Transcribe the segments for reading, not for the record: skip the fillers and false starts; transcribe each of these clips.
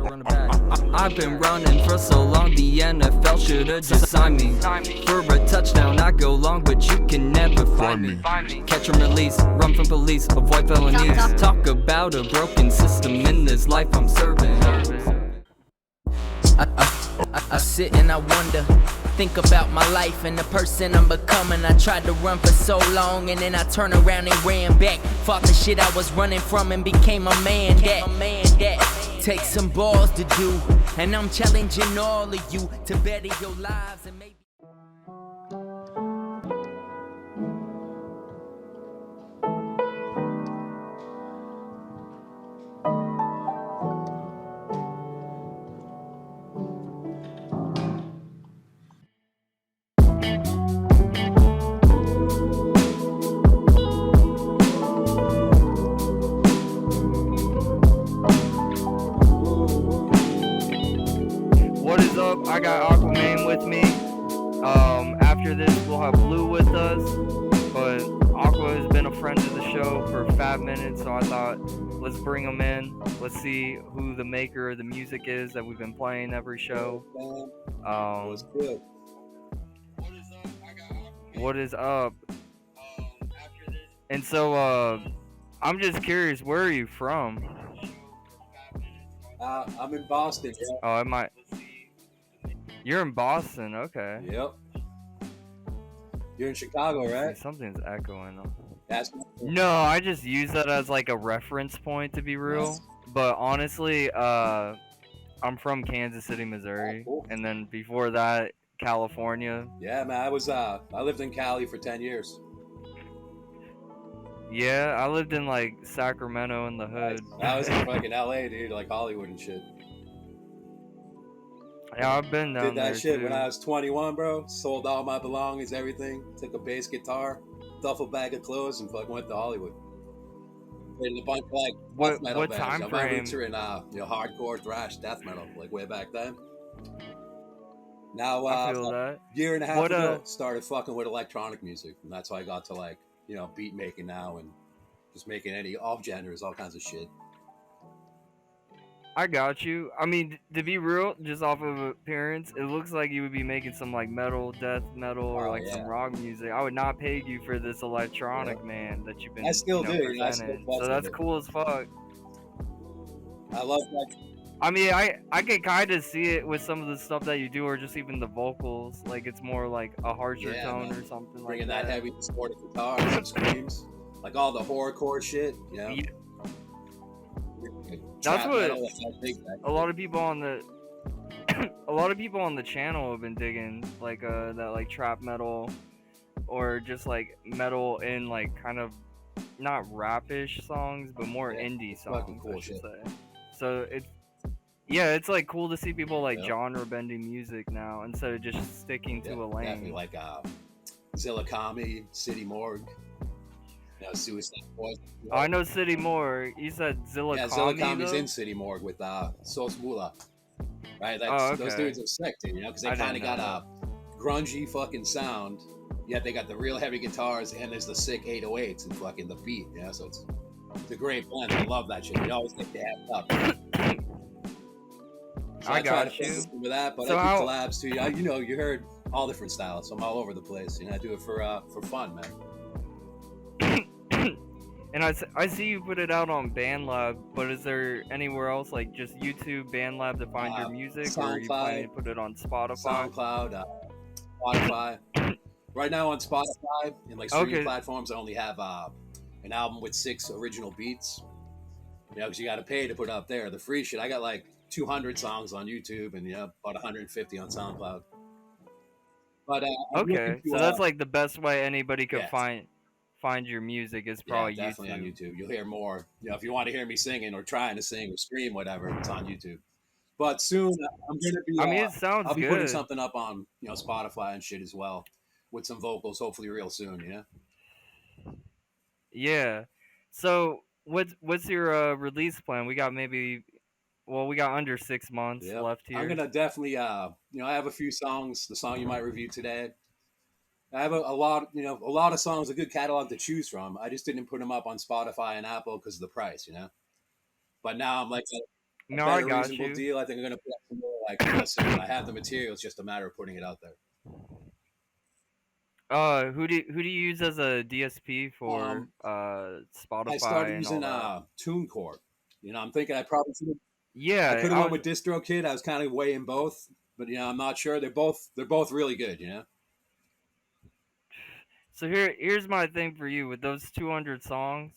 I've been running for so long, the NFL should've just signed me for a touchdown. I go long, but you can never find me. Catch and release, run from police, avoid felonies. Talk about a broken system in this life I'm serving. I sit and I wonder, think about my life and the person I'm becoming. I tried to run for so long and then I turned around and ran back. Fought the shit I was running from and became a man that takes some balls to do. And I'm challenging all of you to better your lives and maybe. What is up? I got AQUAMANE with me. After this, we'll have Blue with us. But Aqua has been a friend of the show for 5 minutes, so I thought let's bring him in. Let's see who the maker of the music is that we've been playing every show. What's good? What is up? And so, I'm just curious, where are you from? I'm in Boston. Yeah. Oh, I might. You're in Boston, okay. Yep. You're in Chicago, right? Something's echoing. That's No, I just use that as like a reference point, to be real. But honestly, I'm from Kansas City, Missouri, cool. And then before that, California. Yeah, man. I lived in Cali for 10 years. Yeah, I lived in like Sacramento in the hood. I was in fucking LA, dude, like Hollywood and shit. Yeah, I've been down Did that there shit too. when I was 21, bro. Sold all my belongings, everything. Took a bass guitar, duffel bag of clothes, and fucking went to Hollywood. Played in a bunch of like death metal what bands. time You know, my frame? roots are in hardcore thrash death metal, like way back then. Now, I feel that. year and a half What, ago, started fucking with electronic music, and that's how I got to like, beat making now and just making all genres, all kinds of shit. I got you. I mean, to be real, just off of appearance, it looks like you would be making some like metal, death metal, or Oh, like yeah. some rock music. I would not pay you for this electronic, man, that you've been I still do. I still presenting. fuck So with that's it. cool as fuck. I love that. I mean, I can kind of see it with some of the stuff that you do, or just even the vocals. Like it's more like a harsher tone man. or something Bringing like that heavy distorted guitar and some screams, like all the horrorcore shit. Yeah. Trap That's what metal, that's how big that a lot of people on the a lot of people on the channel have been digging, like that like trap metal, or just like metal in like kind of not rapish songs, but more indie songs, cool I should shit. say. So it's like cool to see people like Yeah. genre bending music now instead of just sticking to a lane. Definitely like Zillakami, City Morgue, Suicide Boys. Oh, I know City Morgue. You said Zillakami. Yeah, Zillakami's though? in City Morgue with Sos Mula. Right? Oh, Those okay. dudes are sick, dude, because they I kind didn't of got know a grungy fucking sound, yet they got the real heavy guitars and there's the sick 808s and fucking the beat, so it's a great blend. I love that shit. You always get the act up. So I try got to you. focus with that, but So I do how- collabs too. You heard all different styles, so I'm all over the place. I do it for fun, man. And I see you put it out on BandLab, but is there anywhere else, like just YouTube, BandLab, to find your music, or are you planning to put it on Spotify? SoundCloud, Spotify. Right now on Spotify and like streaming platforms, I only have an album with 6 original beats. Because you got to pay to put it up there. The free shit, I got like 200 songs on YouTube and about 150 on SoundCloud. But Okay, so that's like the best way anybody could Yes. find your music is probably definitely on YouTube. You'll hear more. If you want to hear me singing or trying to sing or scream, whatever, it's on YouTube. But soon I'm gonna be. I mean, it sounds I'll be putting good. something up on Spotify and shit as well, with some vocals. Hopefully, real soon. Yeah. So what's your release plan? We got we got under 6 months Yep. left here. I'm gonna definitely. I have a few songs. The song you might review today. I have a lot of songs, a good catalog to choose from. I just didn't put them up on Spotify and Apple because of the price, But now I'm like, a No, I better got reasonable you. deal, I think I'm gonna put up some more like, listen, I have the material. It's just a matter of putting it out there. Who do you use as a DSP for Um, I started Spotify and all using that? TuneCore. You know, I'm thinking I Yeah, could have I went was. with DistroKid. I was kind of weighing both, but you know, I'm not sure. They're both really good. You know. So here's my thing for you with those 200 songs,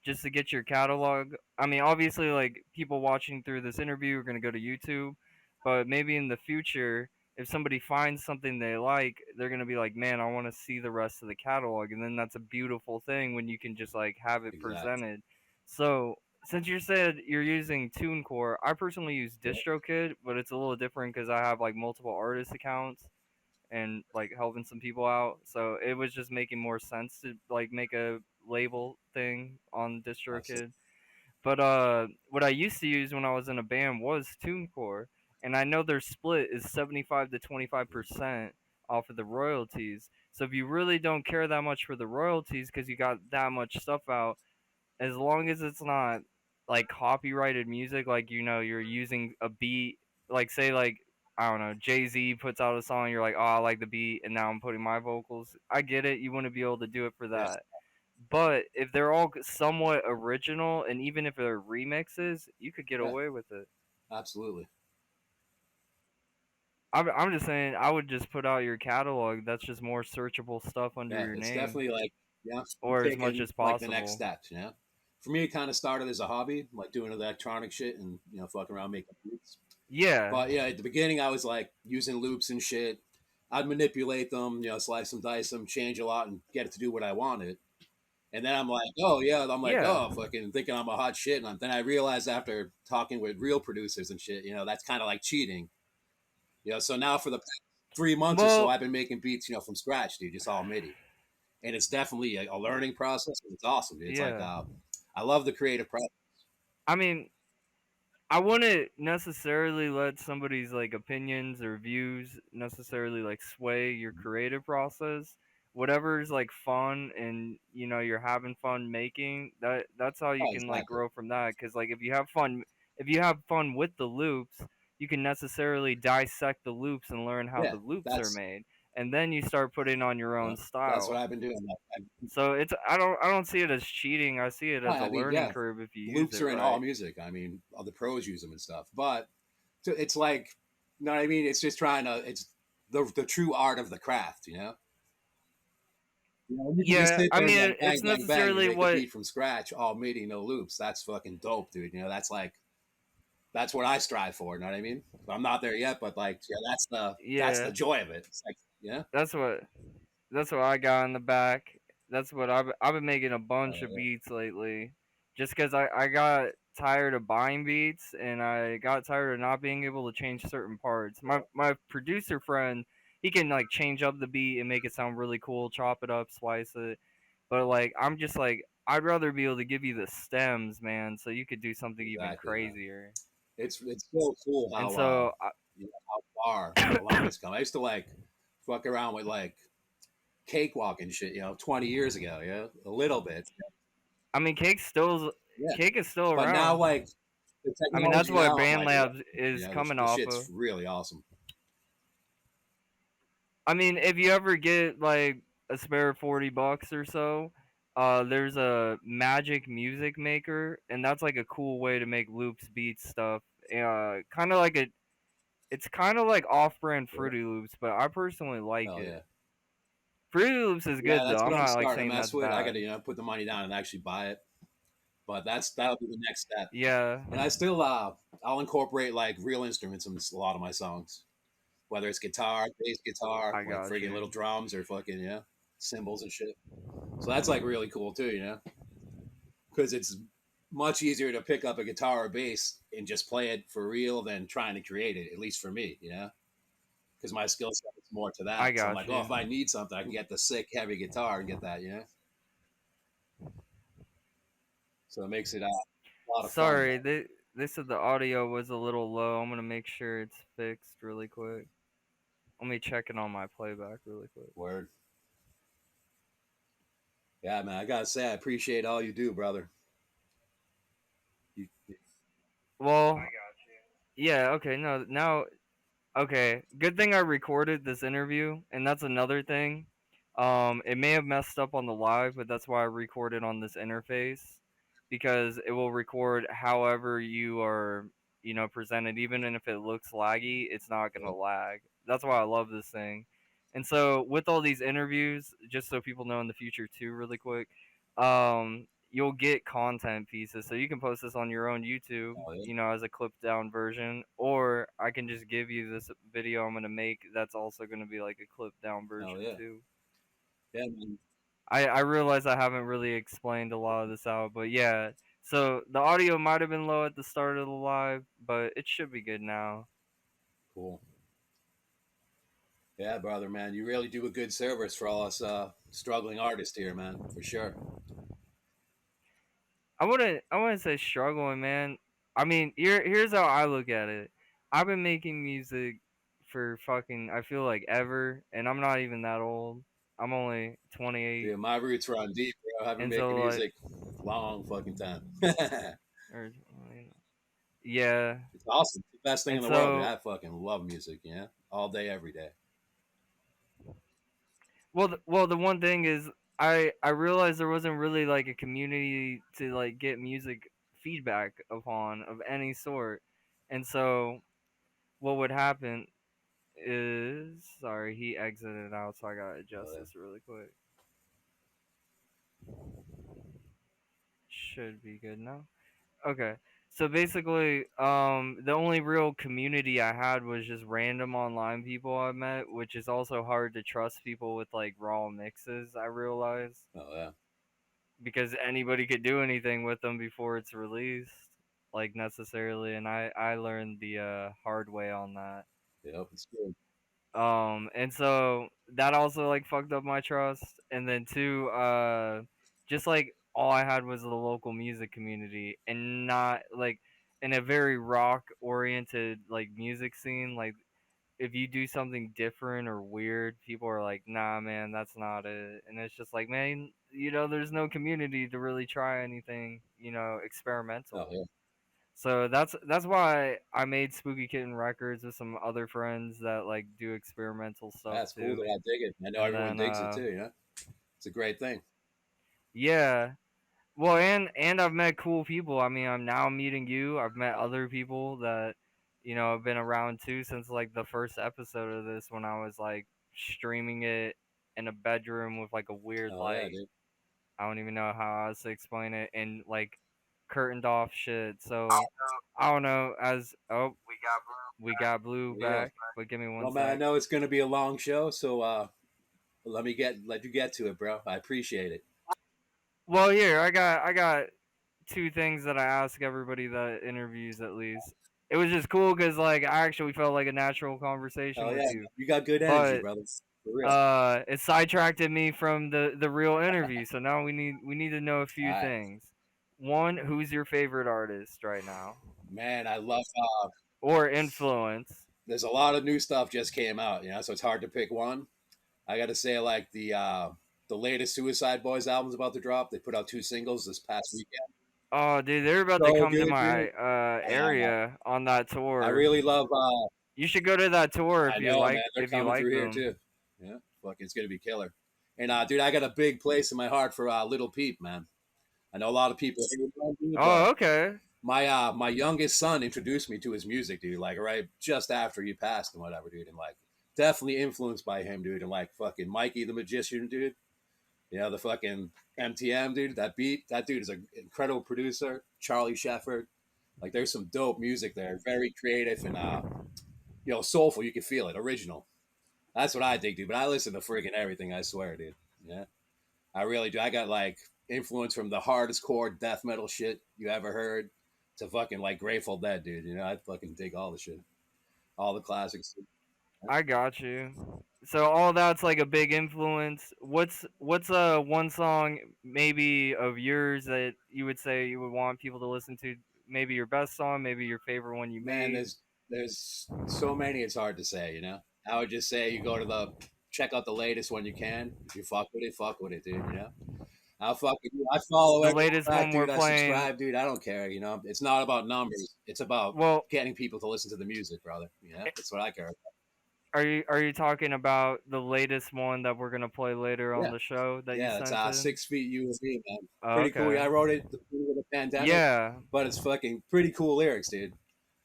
just to get your catalog. I mean, obviously, like people watching through this interview are gonna go to YouTube, but maybe in the future, if somebody finds something they like, they're gonna be like, man, I want to see the rest of the catalog, and then that's a beautiful thing when you can just like have it Exactly. presented. So since you said you're using TuneCore, I personally use Yeah. DistroKid, but it's a little different because I have like multiple artist accounts and like helping some people out. So it was just making more sense to like make a label thing on I see. DistroKid. But what I used to use when I was in a band was TuneCore, and I know their split is 75 to 25% off of the royalties. So if you really don't care that much for the royalties because you got that much stuff out, as long as it's not like copyrighted music, like you're using a beat, like say like I don't know, Jay Z puts out a song, you're like, oh, I like the beat, and now I'm putting my vocals. I get it, you wouldn't be able to do it for Yes, that, but if they're all somewhat original, and even if they're remixes, you could get yeah, away with it. absolutely. I'm just saying, I would just put out your catalog. That's just more searchable stuff under Yeah, your it's name, definitely like, yeah, I'm or as much taking as like the next possible. steps. You know, for me, it kind of started as a hobby, like doing electronic shit and fucking around making beats. Yeah, But yeah, at the beginning, I was like using loops and shit. I'd manipulate them, slice them, dice them, change a lot, and get it to do what I wanted. And then I'm like, oh yeah, I'm like, yeah. oh, fucking thinking I'm a hot shit. And then I realized after talking with real producers and shit, that's kind of like cheating. So now for the past 3 months or so, Well, I've been making beats, from scratch, dude, just all MIDI. And it's definitely a learning process. It's awesome, dude. It's like, yeah. I love the creative process. I mean, I wouldn't necessarily let somebody's like opinions or views necessarily like sway your creative process. Whatever's like fun and you're having fun making that, that's how you Oh, can like exactly. grow from that. Because like if you have fun with the loops, you can necessarily dissect the loops and learn how Yeah, the loops are that's made, and then you start putting on your yeah, own that's what style. I've been doing. So it's I don't see it as cheating. I see it as a I mean, learning yeah, curve if you use loops it are in all right. music. I mean, all the pros use them and stuff. But it's like, you know what I mean? It's just it's the true art of the craft, you can just Yeah, sit I there and mean, like bang, it's bang, bang, and necessarily make a what. beat from scratch, all MIDI, no loops. That's fucking dope, dude. That's like, that's what I strive for. You know what I mean? I'm not there yet, but like, yeah, that's the Yeah, joy of it. It's like, that's what that's what I got in the back. That's what I've been making a bunch of yeah, beats lately, just because I got tired of buying beats and I got tired of not being able to change certain parts. My producer friend, he can like change up the beat and make it sound really cool, chop it up, slice it. But like I'm just like I'd rather be able to give you the stems, man, so you could do something even exactly, man. crazier. It's so cool And how so how far the line has come. I used to like fuck around with like cakewalk and shit, 20 years ago, yeah, a little bit, I mean, yeah. cake is still But now, around. like the I mean, that's technology what now, I'm Band like, what? Labs is The, coming the off shit's of. really awesome. I mean, if you ever get like a spare $40 or so, there's a Magic Music Maker, and that's like a cool way to make loops, beats, stuff. Kind of like it's kind of like off-brand Yeah. Fruity Loops, but I personally like Oh it. yeah. Fruity Loops is Yeah, good though. that's what I'm I'm not like starting to saying mess that's with. I got bad. to put the money down and actually buy it. But that'll be the next step. Yeah, And I still I'll incorporate like real instruments in a lot of my songs, whether it's guitar, bass guitar, I like got friggin' you. little drums or fucking cymbals and shit. So that's like really cool too, because it's much easier to pick up a guitar or bass and just play it for real than trying to create it. At least for me. Because my skill set is more to I that. So I'm got like, oh, you. if I need something, I can get the sick heavy guitar and get that. So it makes it a lot of fun. Sorry, they said the audio was a little low. I'm gonna make sure it's fixed really quick. Let me check it on my playback really quick. Word. Yeah, man. I gotta say, I appreciate all you do, brother. You, Well, Yeah, okay, no, now okay, good thing I recorded this interview, and that's another thing. It may have messed up on the live, but that's why I recorded on this interface because it will record however you are, presented. Even if it looks laggy, it's not gonna Yep. lag. That's why I love this thing. And so with all these interviews, just so people know in the future too, really quick, you'll get content pieces. So you can post this on your own YouTube, Oh yeah. as a clipped down version, or I can just give you this video I'm gonna make that's also gonna be like a clipped down Oh version yeah. too. Yeah, man. I realize I haven't really explained a lot of this out, but yeah. So the audio might have been low at the start of the live, but it should be good now. Cool. Yeah, brother, man, you really do a good service for all us struggling artists here, man, for sure. I wouldn't say struggling, man. I mean, here's how I look at it. I've been making music for fucking I feel like ever, and I'm not even that old. I'm only 28, Dude, my roots run deep, bro. I've been and making so like, music long fucking time. It's or yeah, awesome. It's the best thing in and the world, dude. so I fucking love music, yeah, all day, every day. well, the one thing is I realized there wasn't really like a community to like get music feedback upon of any sort, and so what would happen is sorry, he exited out, so I gotta Oh, adjust yeah. this really quick. Should be good now. Okay. So basically, the only real community I had was just random online people I met, which is also hard to trust people with like raw mixes, I realize, Oh, yeah. because anybody could do anything with them before it's released, like necessarily, and I learned the hard way on that. Yep, it's good. And so that also like fucked up my trust. And then two, just like all I had was the local music community and not like in a very rock oriented like music scene. Like if you do something different or weird, people are like, nah, man, that's not it. And it's just like, man, there's no community to really try anything, Oh, experimental. yeah. So that's why I made Spooky Kitten Records with some other friends that like do experimental stuff That's cool that too. I dig it. I know And everyone then digs it too, you know? It's a great thing. yeah. Well, and I've met cool people. I mean, I'm now meeting you. I've met other people that have been around too since like the first episode of this when I was like streaming it in a bedroom with like a weird Oh, yeah, light. dude. I don't even know how else to explain it and like curtained off shit. So I don't know. As oh, we got Blue Yeah. back, but give me one Well, man, I sec. know it's going to be a long show, so let you get to it, bro. I appreciate it. Well, here I got two things that I ask everybody that interviews at least. It was just cool because like I actually felt like a natural conversation Oh, with yeah. you, You got good energy, but brother. For real. it sidetracked me from the real interview. So now we need to know a All few right. things. One, who's your favorite artist right now Man, I love or influence? there's a lot of new stuff just came out, so it's hard to pick one. I got to say, like the latest Suicide Boys album's about to drop. They put out two singles this past weekend. Oh, dude, they're about to So come to good, dude. my And area on that I tour. really love. You should go to that tour I know, man. They're if you coming like through here them. too. Yeah, fuck, it's gonna be killer. And dude, I got a big place in my heart for Little Peep, man. I know a lot of people hate on dude, but Oh, okay. my youngest son introduced me to his music, dude. Like right just after he passed and whatever, dude. And like definitely influenced by him, dude. And like fucking Mikey the Magician, dude. The fucking MTM, dude. That beat, that dude is an incredible producer. Charlie Shefford. Like there's some dope music there. Very creative and soulful. You can feel it. Original. That's what I dig, dude. But I listen to freaking everything. I swear, dude. Yeah, I really do. I got like influence from the hardest core death metal shit you ever heard to fucking like Grateful Dead, dude. I fucking dig all the shit, all the classics. I got you. So all that's like a big influence. What's one song maybe of yours that you would say you would want people to listen to? Maybe your best song, maybe your favorite one you Man, made. there's so many. It's hard to say. I would just say you go to the check out the latest one you can. If you fuck with it, dude. I follow The everyone latest back, one we're dude. I playing. subscribe, dude. I don't care. It's not about numbers. It's about Well, getting people to listen to the music, brother. That's what I care about. are you talking about the latest one that we're gonna play later on Yeah, the show that you yeah. It's sent in? 6 feet you and me, man. Oh, Pretty cool. okay. Yeah, I wrote it the beginning of the pandemic, Yeah. but it's fucking pretty cool lyrics, dude.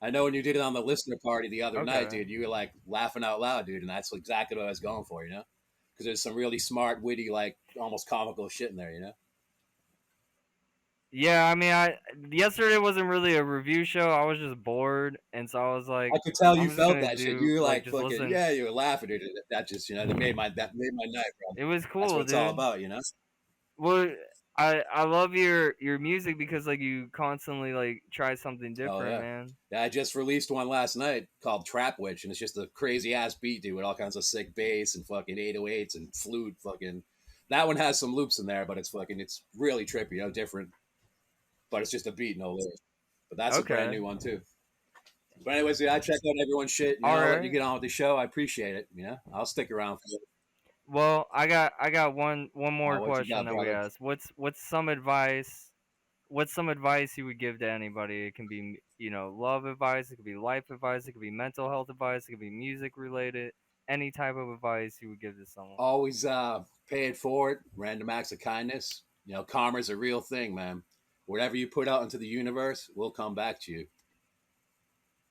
I know when you did it on the listener party the other night, Okay. dude, you were like laughing out loud, dude, and that's exactly what I was going for, because there's some really smart, witty, like almost comical shit in there. Yeah, I mean, I yesterday wasn't really a review show. I was just bored, and so I was I like, could tell you I'm just felt gonna that shit. do You were like like just fucking listen. yeah, you were laughing, dude. That just that made my night, bro. It was That's what cool, it's all dude. about. Well, I love your music because like you constantly like try something Oh different, yeah. man. Yeah, I just released one last night called Trap Witch, and it's just a crazy ass beat, dude, with all kinds of sick bass and fucking 808s and flute. Fucking, that one has some loops in there, but it's really trippy, different. But it's just a beat, no lyrics. But that's a brand Okay. new one too. But anyways, yeah, I check out everyone's shit. All I'll let you right. get on with the show. I appreciate it. I'll stick around for it. Well, I got one more What you question got, that we brother? asked. What's some advice you would give to anybody? It can be, love advice, it could be life advice, it could be mental health advice, it could be music related, any type of advice you would give to someone. Always pay it forward. Random acts of kindness. Karma's a real thing, man. Whatever you put out into the universe will come back to you.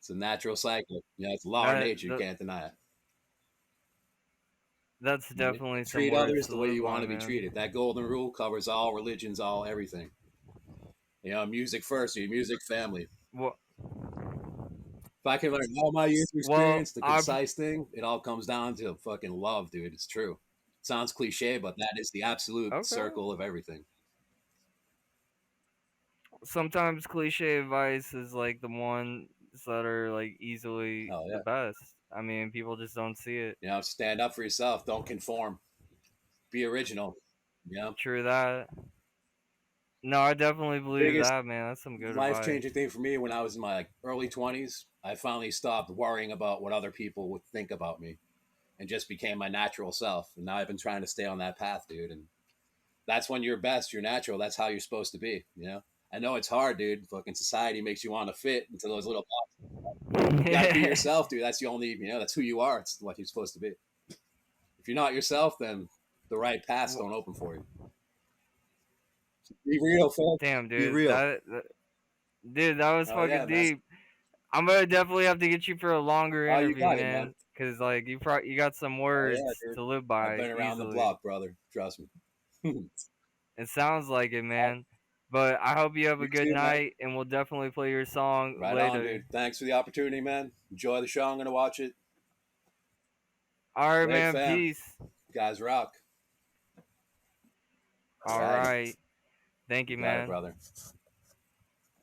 It's a natural cycle. It's a law of That, nature. You that can't deny it. that's definitely some Treat words others to the way live you want by, to be man. treated. That golden rule covers all religions, all everything. Music first, your music family. Well, If I can learn all my years of well, experience, the concise thing, it all comes down to fucking love, dude. It's true. It sounds cliche, but that is the absolute okay. circle of everything. Sometimes cliche advice is like the ones that are like easily Oh the yeah. best. I mean, people just don't see it. Stand up for yourself. Don't conform. Be original. True that. No, I definitely believe Biggest that, man. That's some good life advice. changing thing for me when I was in my early 20s, I finally stopped worrying about what other people would think about me and just became my natural self. And now I've been trying to stay on that path, dude. And that's when you're best, you're natural. That's how you're supposed to be. I know it's hard, dude. Fucking society makes you want to fit into those little boxes. You got to be yourself, dude. That's the only, that's who you are. It's what you're supposed to be. If you're not yourself, then the right paths don't open for you. Be real, folks. Damn, Be dude. real. Dude, that was Oh yeah, fucking man. deep. I'm gonna definitely have to get you for a longer Oh, you interview, got it, man. man. Cause like you got some Oh words yeah, dude. to live I've by been around the easily. block, brother. Trust me. You It sounds like it, man. But I hope you have a good too, man. night, and we'll definitely play your song Right on, later. dude. Thanks for the opportunity, man. Enjoy the show. I'm gonna watch it. All right, Great man. fam. Peace. You guys rock. All All righty. right. Thank you, You got it, man. brother.